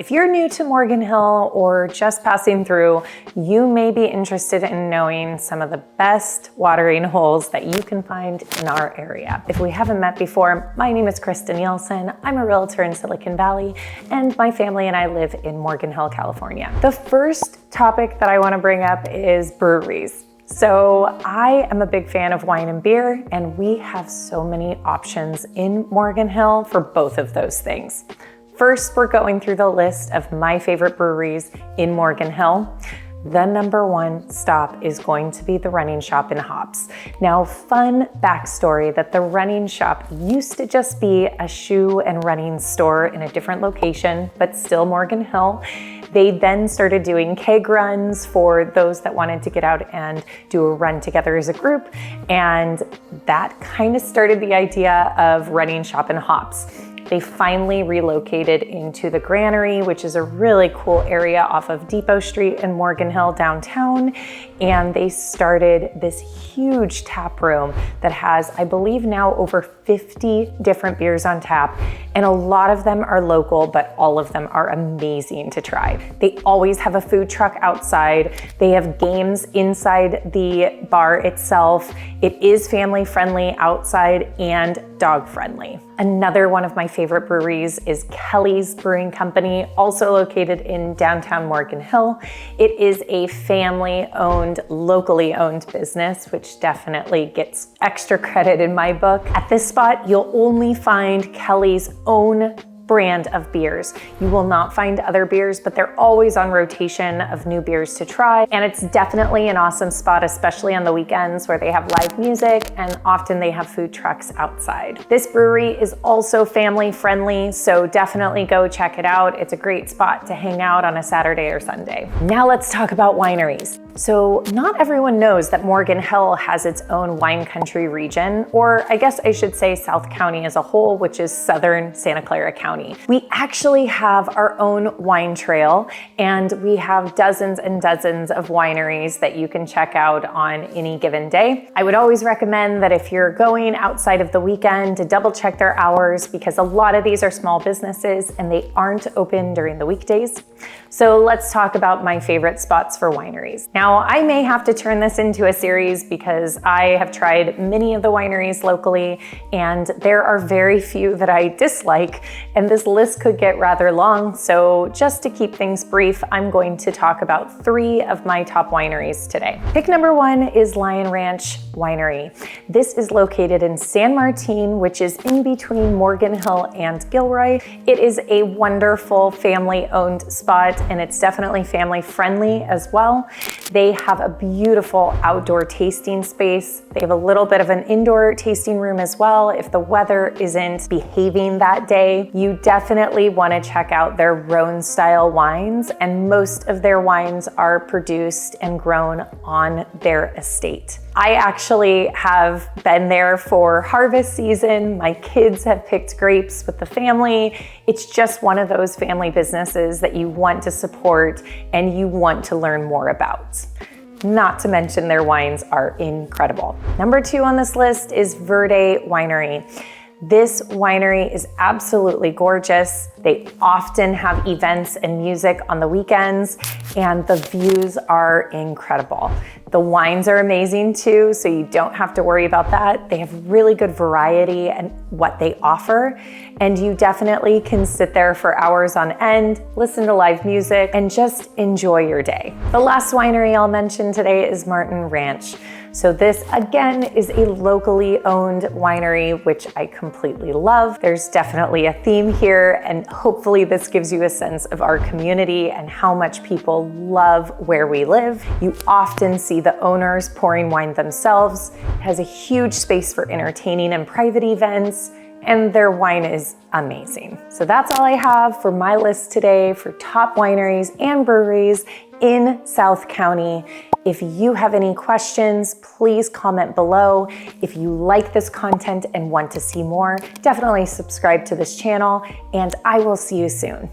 If you're new to Morgan Hill or just passing through, you may be interested in knowing some of the best watering holes that you can find in our area. If we haven't met before, my name is Christa Nielsen. I'm a realtor in Silicon Valley, and my family and I live in Morgan Hill, California. The first topic that I want to bring up is breweries. So I am a big fan of wine and beer, and we have so many options in Morgan Hill for both of those things. First, we're going through the list of my favorite breweries in Morgan Hill. The number one stop is going to be the Running Shop in Hops. Now, fun backstory that the Running Shop used to just be a shoe and running store in a different location, but still Morgan Hill. They then started doing keg runs for those that wanted to get out and do a run together as a group. And that kind of started the idea of Running Shop in Hops. They finally relocated into the Granary, which is a really cool area off of Depot Street in Morgan Hill downtown. And they started this huge tap room that has, I believe now, over 50 different beers on tap. And a lot of them are local, but all of them are amazing to try. They always have a food truck outside. They have games inside the bar itself. It is family friendly outside and dog friendly. Another one of my favorite breweries is Kelly's Brewing Company, also located in downtown Morgan Hill. It is a family-owned, locally owned business, which definitely gets extra credit in my book. At this spot, you'll only find Kelly's own brand of beers. You will not find other beers, but they're always on rotation of new beers to try. And it's definitely an awesome spot, especially on the weekends where they have live music and often they have food trucks outside. This brewery is also family friendly, so definitely go check it out. It's a great spot to hang out on a Saturday or Sunday. Now let's talk about wineries. So not everyone knows that Morgan Hill has its own wine country region, or I guess I should say South County as a whole, which is southern Santa Clara County. We actually have our own wine trail, and we have dozens and dozens of wineries that you can check out on any given day. I would always recommend that if you're going outside of the weekend to double check their hours, because a lot of these are small businesses and they aren't open during the weekdays. So let's talk about my favorite spots for wineries. Now, I may have to turn this into a series because I have tried many of the wineries locally, and there are very few that I dislike, and this list could get rather long. So just to keep things brief, I'm going to talk about 3 of my top wineries today. Pick number 1 is Lion Ranch Winery. This is located in San Martin, which is in between Morgan Hill and Gilroy. It is a wonderful family-owned spot, and it's definitely family friendly as well. They have a beautiful outdoor tasting space. They have a little bit of an indoor tasting room as well if the weather isn't behaving that day. You definitely want to check out their Rhone style wines, and most of their wines are produced and grown on their estate. I actually have been there for harvest season. My kids have picked grapes with the family. It's just one of those family businesses that you want to support and you want to learn more about. Not to mention their wines are incredible. Number 2 on this list is Verde Winery. This winery is absolutely gorgeous. They often have events and music on the weekends, and the views are incredible. The wines are amazing too, so you don't have to worry about that. They have really good variety and what they offer, and you definitely can sit there for hours on end, listen to live music, and just enjoy your day. The last winery I'll mention today is Martin Ranch. So this again is a locally owned winery, which I completely love. There's definitely a theme here, and hopefully this gives you a sense of our community and how much people love where we live. You often see the owners pouring wine themselves. It has a huge space for entertaining and private events, and their wine is amazing. So that's all I have for my list today for top wineries and breweries in South County. If you have any questions, please comment below. If you like this content and want to see more, definitely subscribe to this channel, and I will see you soon.